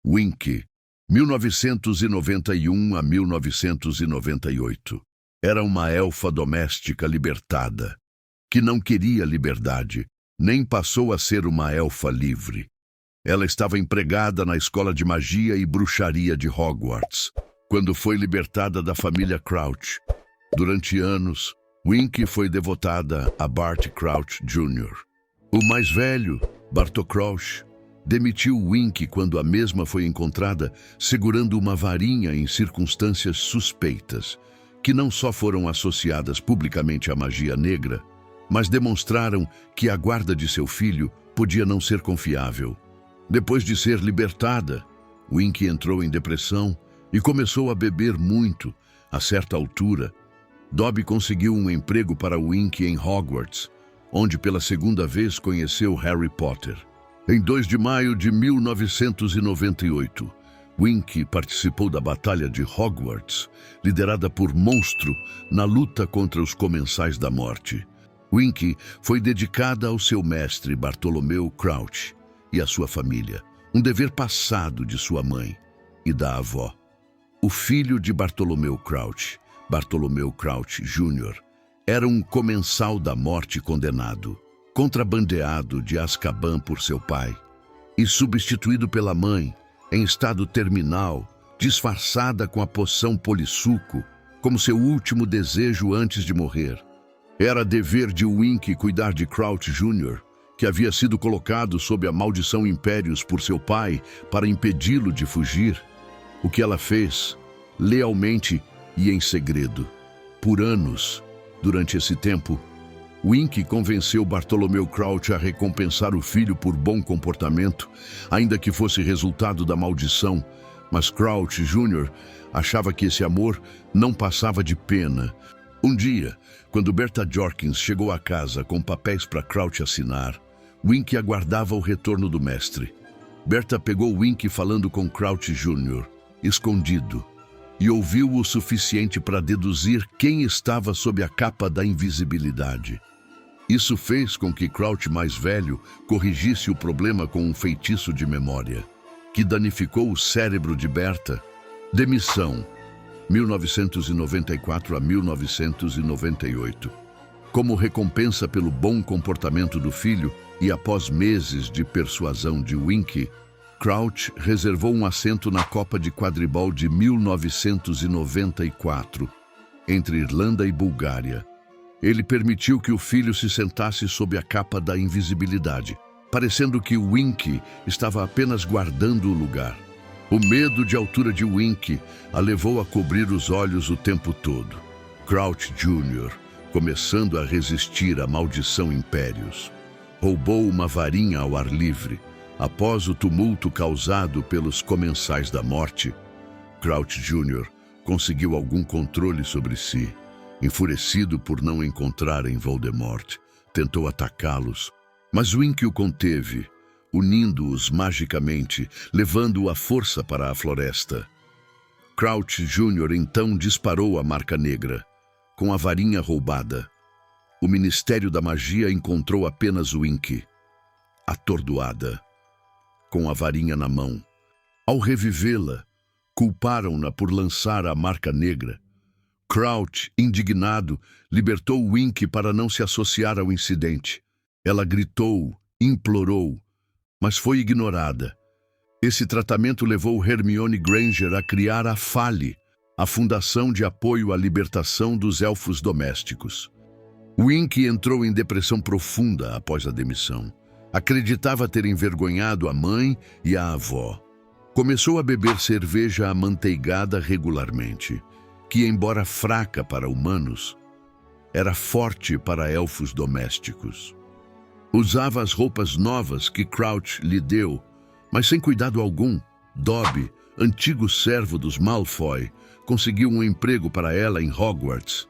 Winky, 1991 a 1998. Era uma elfa doméstica libertada, que não queria liberdade, nem passou a ser uma elfa livre. Ela estava empregada na escola de magia e bruxaria de Hogwarts, quando foi libertada da família Crouch. Durante anos, Winky foi devotada a Bart Crouch Jr. O mais velho, Bartô Crouch, demitiu Winky quando a mesma foi encontrada segurando uma varinha em circunstâncias suspeitas, que não só foram associadas publicamente à magia negra, mas demonstraram que a guarda de seu filho podia não ser confiável. Depois de ser libertada, Winky entrou em depressão e começou a beber muito. A certa altura, Dobby conseguiu um emprego para Winky em Hogwarts, onde pela segunda vez conheceu Harry Potter. Em 2 de maio de 1998, Winky participou da Batalha de Hogwarts, liderada por Monstro, na luta contra os Comensais da Morte. Winky foi dedicada ao seu mestre Bartolomeu Crouch e à sua família, um dever passado de sua mãe e da avó. O filho de Bartolomeu Crouch, Bartolomeu Crouch Jr., era um comensal da morte condenado, contrabandeado de Azkaban por seu pai e substituído pela mãe, em estado terminal, disfarçada com a poção polissuco, como seu último desejo antes de morrer. Era dever de Winky cuidar de Crouch Jr., que havia sido colocado sob a maldição Impérios por seu pai para impedi-lo de fugir. O que ela fez, lealmente e em segredo. Por anos, durante esse tempo, Winky convenceu Bartolomeu Crouch a recompensar o filho por bom comportamento, ainda que fosse resultado da maldição, mas Crouch Jr. achava que esse amor não passava de pena. Um dia, quando Bertha Jorkins chegou à casa com papéis para Crouch assinar, Winky aguardava o retorno do mestre. Bertha pegou Winky falando com Crouch Jr., escondido, e ouviu o suficiente para deduzir quem estava sob a capa da invisibilidade. Isso fez com que Crouch mais velho corrigisse o problema com um feitiço de memória, que danificou o cérebro de Bertha. Demissão, 1994 a 1998. Como recompensa pelo bom comportamento do filho e após meses de persuasão de Winky, Crouch reservou um assento na Copa de Quadribol de 1994, entre Irlanda e Bulgária. Ele permitiu que o filho se sentasse sob a capa da invisibilidade, parecendo que Winky estava apenas guardando o lugar. O medo de altura de Winky a levou a cobrir os olhos o tempo todo. Crouch Jr., começando a resistir à maldição Impérios, roubou uma varinha ao ar livre. Após o tumulto causado pelos Comensais da Morte, Crouch Jr. conseguiu algum controle sobre si. Enfurecido por não encontrarem Voldemort, tentou atacá-los, mas Winky o conteve, unindo-os magicamente, levando-o à força para a floresta. Crouch Jr. então disparou a marca negra, com a varinha roubada. O Ministério da Magia encontrou apenas Winky, atordoada, com a varinha na mão. Ao revivê-la, culparam-na por lançar a marca negra. Crouch, indignado, libertou Winky para não se associar ao incidente. Ela gritou, implorou, mas foi ignorada. Esse tratamento levou Hermione Granger a criar a FALE, a Fundação de Apoio à Libertação dos Elfos Domésticos. Winky entrou em depressão profunda após a demissão. Acreditava ter envergonhado a mãe e a avó. Começou a beber cerveja amanteigada regularmente, que, embora fraca para humanos, era forte para elfos domésticos. Usava as roupas novas que Crouch lhe deu, mas sem cuidado algum. Dobby, antigo servo dos Malfoy, conseguiu um emprego para ela em Hogwarts.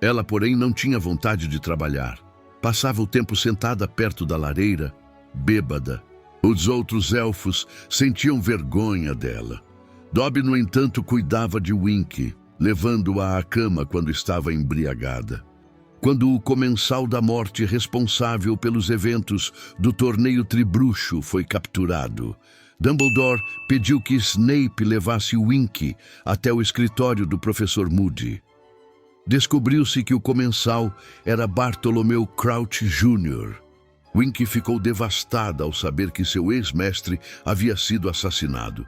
Ela, porém, não tinha vontade de trabalhar. Passava o tempo sentada perto da lareira, bêbada. Os outros elfos sentiam vergonha dela. Dobby, no entanto, cuidava de Winky, levando-a à cama quando estava embriagada. Quando o Comensal da Morte responsável pelos eventos do torneio Tribruxo foi capturado, Dumbledore pediu que Snape levasse Winky até o escritório do professor Moody. Descobriu-se que o comensal era Bartholomew Crouch Jr. Winky ficou devastada ao saber que seu ex-mestre havia sido assassinado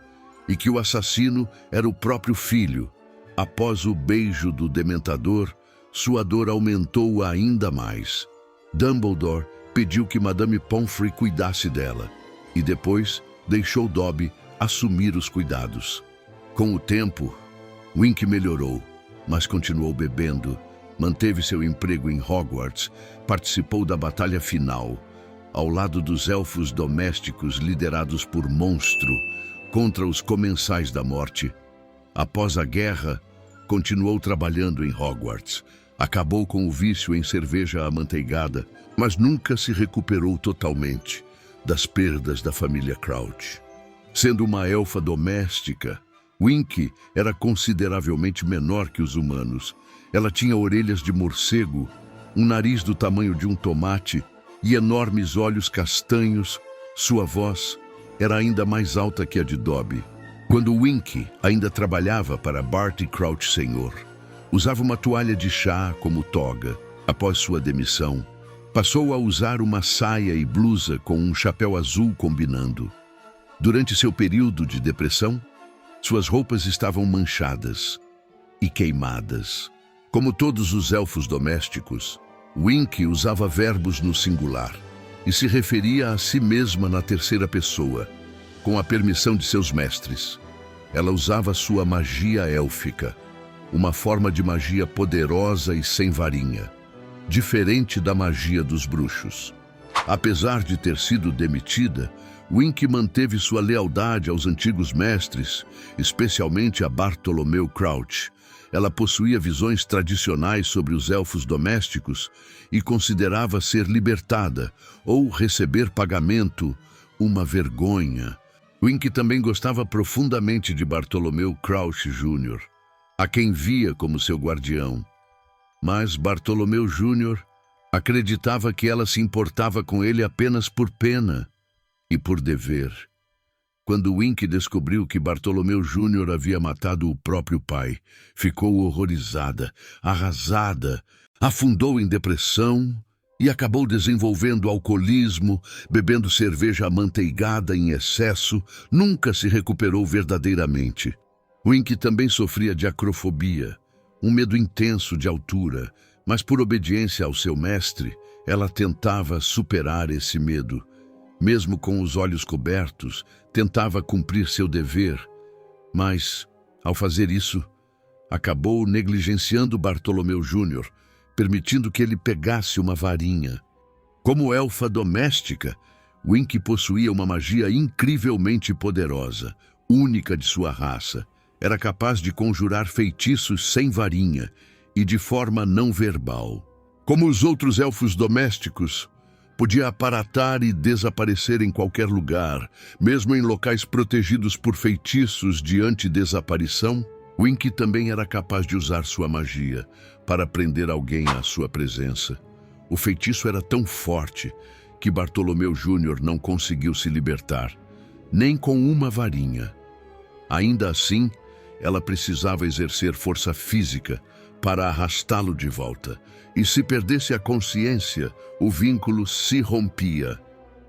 e que o assassino era o próprio filho. Após o beijo do Dementador, sua dor aumentou ainda mais. Dumbledore pediu que Madame Pomfrey cuidasse dela e depois deixou Dobby assumir os cuidados. Com o tempo, Winky melhorou, mas continuou bebendo, manteve seu emprego em Hogwarts, participou da batalha final, ao lado dos elfos domésticos liderados por Monstro, contra os Comensais da Morte. Após a guerra, continuou trabalhando em Hogwarts. Acabou com o vício em cerveja amanteigada, mas nunca se recuperou totalmente das perdas da família Crouch. Sendo uma elfa doméstica, Winky era consideravelmente menor que os humanos. Ela tinha orelhas de morcego, um nariz do tamanho de um tomate e enormes olhos castanhos. Sua voz era ainda mais alta que a de Dobby. Quando Winky ainda trabalhava para Barty Crouch Sr., usava uma toalha de chá como toga. Após sua demissão, passou a usar uma saia e blusa com um chapéu azul combinando. Durante seu período de depressão, suas roupas estavam manchadas e queimadas. Como todos os elfos domésticos, Winky usava verbos no singular e se referia a si mesma na terceira pessoa, com a permissão de seus mestres. Ela usava sua magia élfica, uma forma de magia poderosa e sem varinha, diferente da magia dos bruxos. Apesar de ter sido demitida, Winky manteve sua lealdade aos antigos mestres, especialmente a Bartholomew Crouch. Ela possuía visões tradicionais sobre os elfos domésticos e considerava ser libertada ou receber pagamento uma vergonha. Winky também gostava profundamente de Bartholomew Crouch Jr., a quem via como seu guardião. Mas Bartholomew Jr. acreditava que ela se importava com ele apenas por pena e por dever. Quando Winky descobriu que Bartholomew Jr. havia matado o próprio pai, ficou horrorizada, arrasada, afundou em depressão e acabou desenvolvendo alcoolismo, bebendo cerveja amanteigada em excesso. Nunca se recuperou verdadeiramente. Winky também sofria de acrofobia, um medo intenso de altura, mas por obediência ao seu mestre, ela tentava superar esse medo. Mesmo com os olhos cobertos, tentava cumprir seu dever, mas, ao fazer isso, acabou negligenciando Bartholomew Jr., permitindo que ele pegasse uma varinha. Como elfa doméstica, Winky possuía uma magia incrivelmente poderosa, única de sua raça. Era capaz de conjurar feitiços sem varinha e de forma não verbal. Como os outros elfos domésticos, podia aparatar e desaparecer em qualquer lugar, mesmo em locais protegidos por feitiços de anti-desaparição. Winky também era capaz de usar sua magia para prender alguém à sua presença. O feitiço era tão forte que Bartholomew Jr. não conseguiu se libertar, nem com uma varinha. Ainda assim, ela precisava exercer força física para arrastá-lo de volta, e se perdesse a consciência, o vínculo se rompia.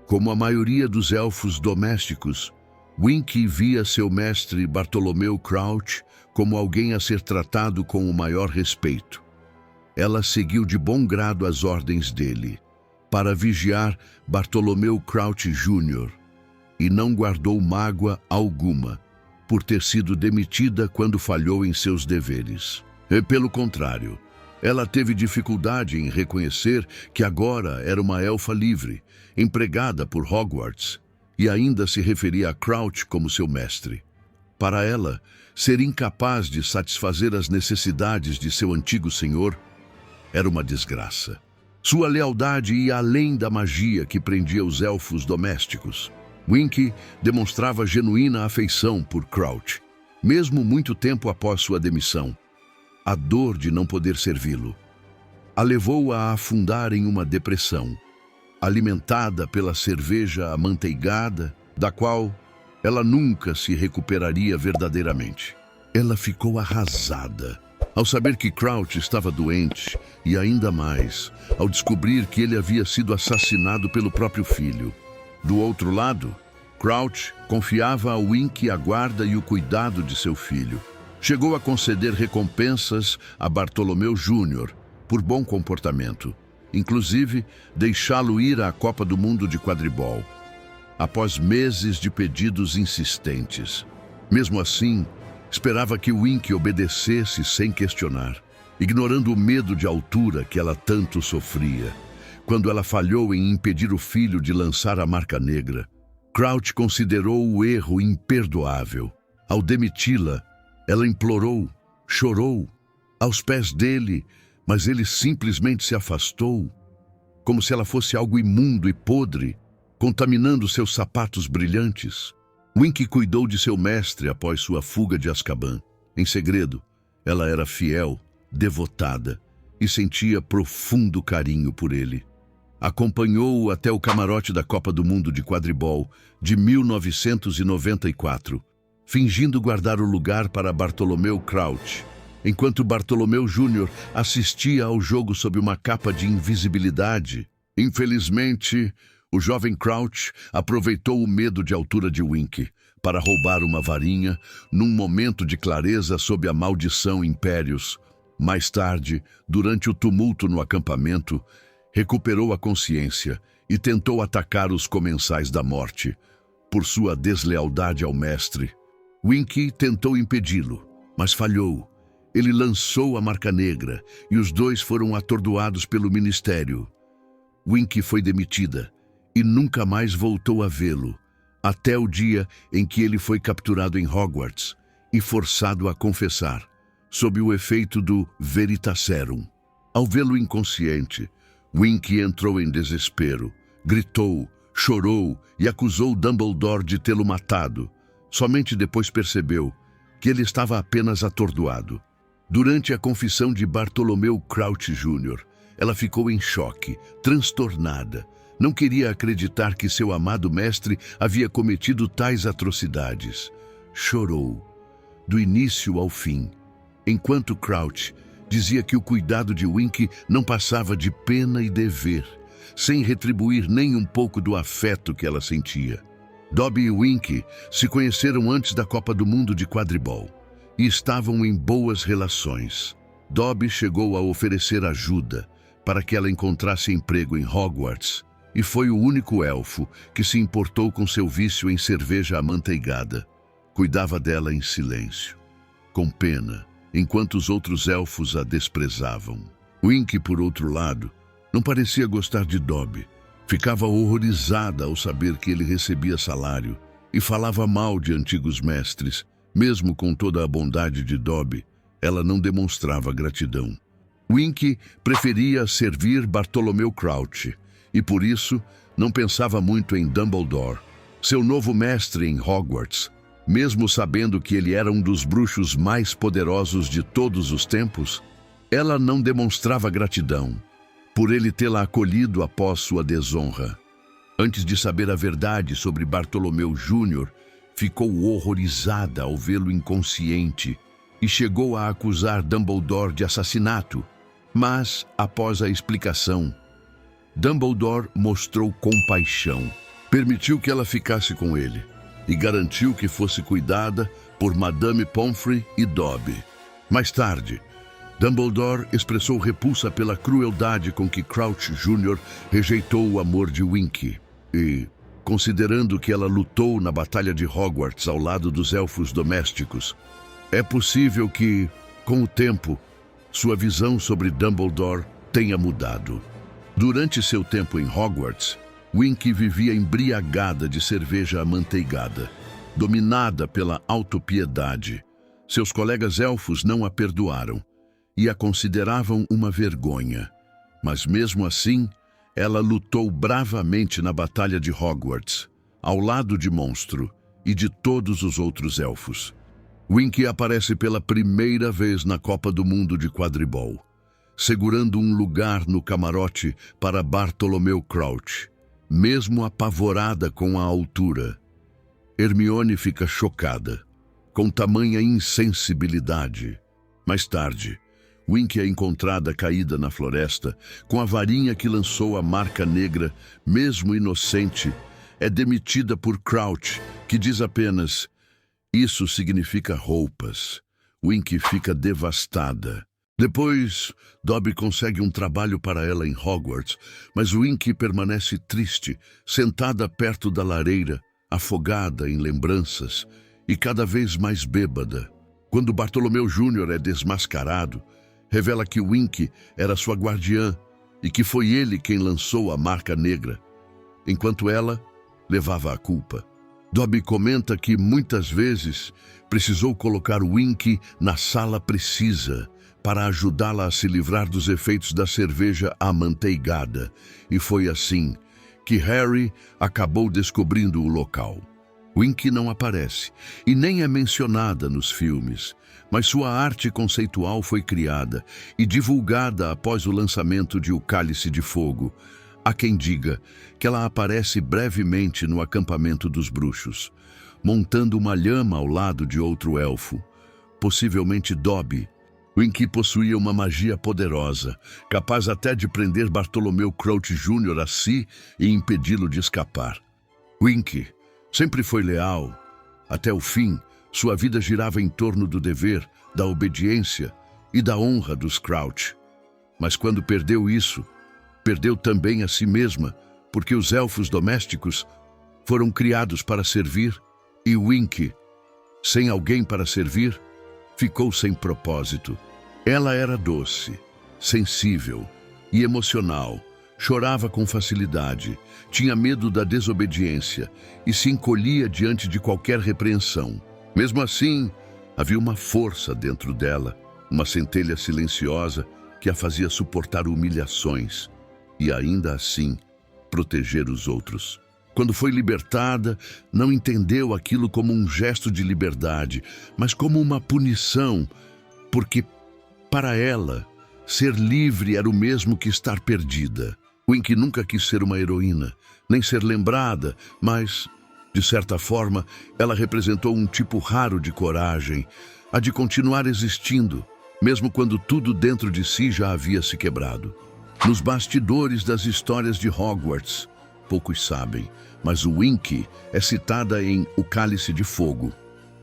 Como a maioria dos elfos domésticos, Winky via seu mestre Bartholomew Crouch como alguém a ser tratado com o maior respeito. Ela seguiu de bom grado as ordens dele, para vigiar Bartholomew Crouch Jr., e não guardou mágoa alguma por ter sido demitida quando falhou em seus deveres. Pelo contrário, ela teve dificuldade em reconhecer que agora era uma elfa livre, empregada por Hogwarts, e ainda se referia a Crouch como seu mestre. Para ela, ser incapaz de satisfazer as necessidades de seu antigo senhor era uma desgraça. Sua lealdade ia além da magia que prendia os elfos domésticos. Winky demonstrava genuína afeição por Crouch, mesmo muito tempo após sua demissão. A dor de não poder servi-lo a levou a afundar em uma depressão, alimentada pela cerveja amanteigada, da qual ela nunca se recuperaria verdadeiramente. Ela ficou arrasada ao saber que Crouch estava doente e ainda mais ao descobrir que ele havia sido assassinado pelo próprio filho. Do outro lado, Crouch confiava a Winky a guarda e o cuidado de seu filho. Chegou a conceder recompensas a Bartolomeu Jr. por bom comportamento, inclusive deixá-lo ir à Copa do Mundo de quadribol, após meses de pedidos insistentes. Mesmo assim, esperava que Winky obedecesse sem questionar, ignorando o medo de altura que ela tanto sofria. Quando ela falhou em impedir o filho de lançar a marca negra, Crouch considerou o erro imperdoável. Ao demiti-la, ela implorou, chorou, aos pés dele, mas ele simplesmente se afastou, como se ela fosse algo imundo e podre, contaminando seus sapatos brilhantes. Winky cuidou de seu mestre após sua fuga de Azkaban. Em segredo, ela era fiel, devotada e sentia profundo carinho por ele. Acompanhou-o até o camarote da Copa do Mundo de quadribol de 1994, fingindo guardar o lugar para Bartolomeu Crouch, enquanto Bartolomeu Jr. assistia ao jogo sob uma capa de invisibilidade. Infelizmente, o jovem Crouch aproveitou o medo de altura de Winky para roubar uma varinha num momento de clareza sob a maldição Impérios. Mais tarde, durante o tumulto no acampamento, recuperou a consciência e tentou atacar os comensais da morte por sua deslealdade ao mestre. Winky tentou impedi-lo, mas falhou. Ele lançou a marca negra e os dois foram atordoados pelo ministério. Winky foi demitida e nunca mais voltou a vê-lo, até o dia em que ele foi capturado em Hogwarts e forçado a confessar, sob o efeito do Veritaserum. Ao vê-lo inconsciente, Winky entrou em desespero, gritou, chorou e acusou Dumbledore de tê-lo matado. Somente depois percebeu que ele estava apenas atordoado. Durante a confissão de Bartolomeu Crouch Jr., ela ficou em choque, transtornada. Não queria acreditar que seu amado mestre havia cometido tais atrocidades. Chorou, do início ao fim, enquanto Crouch dizia que o cuidado de Winky não passava de pena e dever, sem retribuir nem um pouco do afeto que ela sentia. Dobby e Winky se conheceram antes da Copa do Mundo de quadribol e estavam em boas relações. Dobby chegou a oferecer ajuda para que ela encontrasse emprego em Hogwarts e foi o único elfo que se importou com seu vício em cerveja amanteigada. Cuidava dela em silêncio, com pena, enquanto os outros elfos a desprezavam. Winky, por outro lado, não parecia gostar de Dobby. Ficava horrorizada ao saber que ele recebia salário e falava mal de antigos mestres. Mesmo com toda a bondade de Dobby, ela não demonstrava gratidão. Winky preferia servir Bartolomeu Crouch e, por isso, não pensava muito em Dumbledore, seu novo mestre em Hogwarts. Mesmo sabendo que ele era um dos bruxos mais poderosos de todos os tempos, ela não demonstrava gratidão por ele tê-la acolhido após sua desonra. Antes de saber a verdade sobre Bartolomeu Jr., ficou horrorizada ao vê-lo inconsciente e chegou a acusar Dumbledore de assassinato. Mas, após a explicação, Dumbledore mostrou compaixão, permitiu que ela ficasse com ele e garantiu que fosse cuidada por Madame Pomfrey e Dobby. Mais tarde, Dumbledore expressou repulsa pela crueldade com que Crouch Jr. rejeitou o amor de Winky e, considerando que ela lutou na Batalha de Hogwarts ao lado dos elfos domésticos, é possível que, com o tempo, sua visão sobre Dumbledore tenha mudado. Durante seu tempo em Hogwarts, Winky vivia embriagada de cerveja amanteigada, dominada pela autopiedade. Seus colegas elfos não a perdoaram e a consideravam uma vergonha. Mas mesmo assim, ela lutou bravamente na Batalha de Hogwarts, ao lado de Monstro e de todos os outros elfos. Winky aparece pela primeira vez na Copa do Mundo de quadribol, segurando um lugar no camarote para Bartolomeu Crouch, mesmo apavorada com a altura. Hermione fica chocada, com tamanha insensibilidade. Mais tarde, Winky é encontrada caída na floresta, com a varinha que lançou a marca negra, mesmo inocente. É demitida por Crouch, que diz apenas: "Isso significa roupas." Winky fica devastada. Depois, Dobby consegue um trabalho para ela em Hogwarts, mas Winky permanece triste, sentada perto da lareira, afogada em lembranças e cada vez mais bêbada. Quando Bartolomeu Jr. é desmascarado, revela que Winky era sua guardiã e que foi ele quem lançou a marca negra, enquanto ela levava a culpa. Dobby comenta que muitas vezes precisou colocar Winky na sala precisa para ajudá-la a se livrar dos efeitos da cerveja amanteigada, e foi assim que Harry acabou descobrindo o local. Winky não aparece e nem é mencionada nos filmes, mas sua arte conceitual foi criada e divulgada após o lançamento de O Cálice de Fogo. Há quem diga que ela aparece brevemente no acampamento dos bruxos, montando uma lhama ao lado de outro elfo, possivelmente Dobby. Winky possuía uma magia poderosa, capaz até de prender Bartolomeu Crouch Jr. a si e impedi-lo de escapar. Winky sempre foi leal. Até o fim, sua vida girava em torno do dever, da obediência e da honra dos Crouch. Mas quando perdeu isso, perdeu também a si mesma, porque os elfos domésticos foram criados para servir, e Winky, sem alguém para servir, ficou sem propósito. Ela era doce, sensível e emocional, chorava com facilidade, tinha medo da desobediência e se encolhia diante de qualquer repreensão. Mesmo assim, havia uma força dentro dela, uma centelha silenciosa que a fazia suportar humilhações e ainda assim proteger os outros. Quando foi libertada, não entendeu aquilo como um gesto de liberdade, mas como uma punição, porque para ela, ser livre era o mesmo que estar perdida. Winky nunca quis ser uma heroína, nem ser lembrada, mas, de certa forma, ela representou um tipo raro de coragem, a de continuar existindo, mesmo quando tudo dentro de si já havia se quebrado. Nos bastidores das histórias de Hogwarts, poucos sabem, mas Winky é citada em O Cálice de Fogo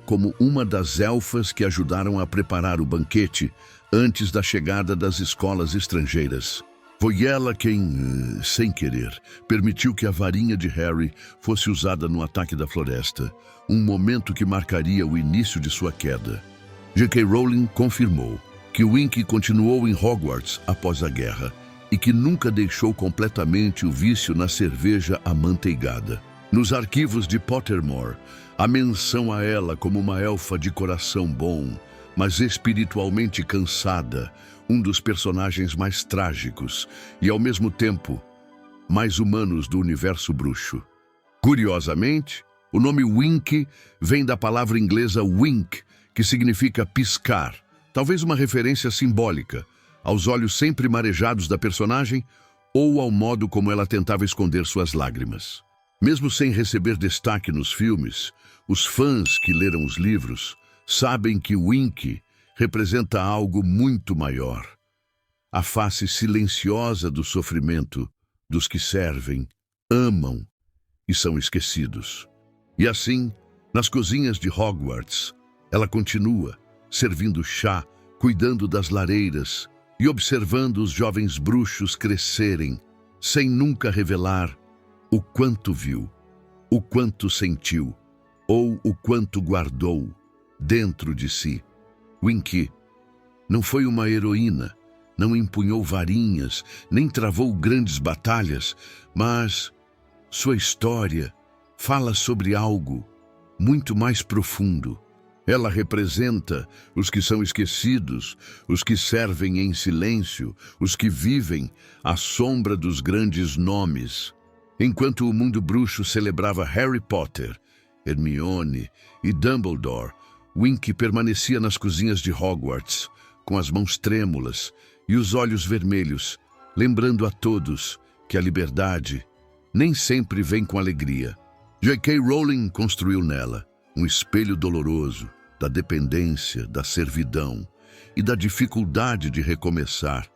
como uma das elfas que ajudaram a preparar o banquete antes da chegada das escolas estrangeiras. Foi ela quem, sem querer, permitiu que a varinha de Harry fosse usada no ataque da floresta, um momento que marcaria o início de sua queda. J.K. Rowling confirmou que Winky continuou em Hogwarts após a guerra e que nunca deixou completamente o vício na cerveja amanteigada. Nos arquivos de Pottermore, há menção a ela como uma elfa de coração bom, mas espiritualmente cansada, um dos personagens mais trágicos e, ao mesmo tempo, mais humanos do universo bruxo. Curiosamente, o nome Winky vem da palavra inglesa wink, que significa piscar, talvez uma referência simbólica aos olhos sempre marejados da personagem ou ao modo como ela tentava esconder suas lágrimas. Mesmo sem receber destaque nos filmes, os fãs que leram os livros sabem que Winky representa algo muito maior. A face silenciosa do sofrimento dos que servem, amam e são esquecidos. E assim, nas cozinhas de Hogwarts, ela continua servindo chá, cuidando das lareiras e observando os jovens bruxos crescerem, sem nunca revelar o quanto viu, o quanto sentiu ou o quanto guardou dentro de si. Winky não foi uma heroína, não empunhou varinhas, nem travou grandes batalhas, mas sua história fala sobre algo muito mais profundo. Ela representa os que são esquecidos, os que servem em silêncio, os que vivem à sombra dos grandes nomes. Enquanto o mundo bruxo celebrava Harry Potter, Hermione e Dumbledore, Winky permanecia nas cozinhas de Hogwarts, com as mãos trêmulas e os olhos vermelhos, lembrando a todos que a liberdade nem sempre vem com alegria. J.K. Rowling construiu nela um espelho doloroso da dependência, da servidão e da dificuldade de recomeçar,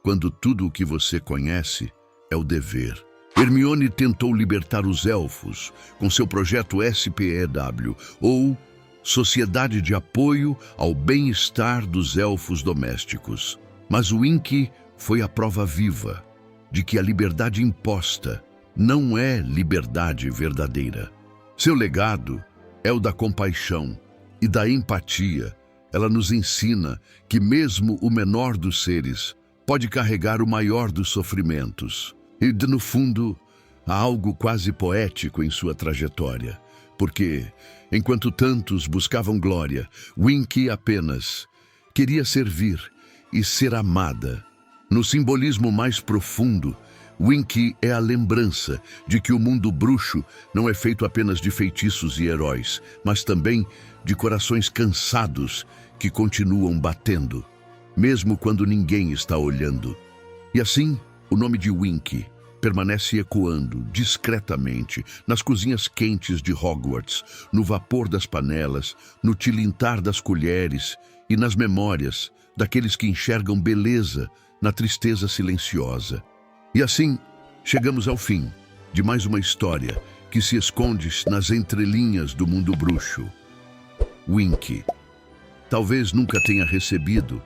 quando tudo o que você conhece é o dever. Hermione tentou libertar os elfos com seu projeto SPEW, ou Sociedade de Apoio ao Bem-Estar dos Elfos Domésticos. Mas Winky foi a prova viva de que a liberdade imposta não é liberdade verdadeira. Seu legado é o da compaixão e da empatia. Ela nos ensina que mesmo o menor dos seres pode carregar o maior dos sofrimentos. E, no fundo, há algo quase poético em sua trajetória, porque, enquanto tantos buscavam glória, Winky apenas queria servir e ser amada. No simbolismo mais profundo, Winky é a lembrança de que o mundo bruxo não é feito apenas de feitiços e heróis, mas também de corações cansados que continuam batendo, mesmo quando ninguém está olhando. E assim, o nome de Winky permanece ecoando discretamente nas cozinhas quentes de Hogwarts, no vapor das panelas, no tilintar das colheres e nas memórias daqueles que enxergam beleza na tristeza silenciosa. E assim, chegamos ao fim de mais uma história que se esconde nas entrelinhas do mundo bruxo. Winky talvez nunca tenha recebido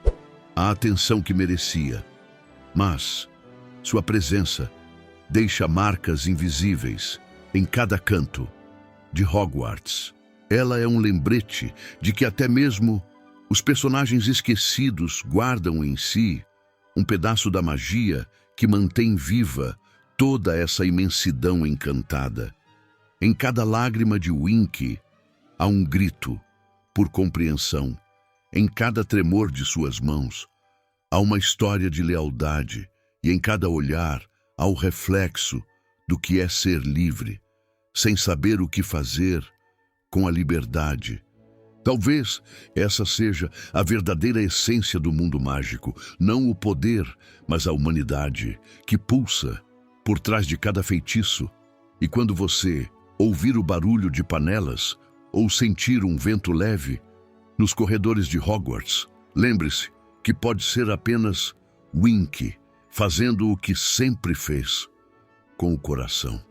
a atenção que merecia, mas sua presença deixa marcas invisíveis em cada canto de Hogwarts. Ela é um lembrete de que até mesmo os personagens esquecidos guardam em si um pedaço da magia que mantém viva toda essa imensidão encantada. Em cada lágrima de Winky há um grito por compreensão. Em cada tremor de suas mãos há uma história de lealdade, e em cada olhar há o reflexo do que é ser livre, sem saber o que fazer com a liberdade. Talvez essa seja a verdadeira essência do mundo mágico, não o poder, mas a humanidade que pulsa por trás de cada feitiço. E quando você ouvir o barulho de panelas ou sentir um vento leve nos corredores de Hogwarts, lembre-se que pode ser apenas Winky fazendo o que sempre fez, com o coração.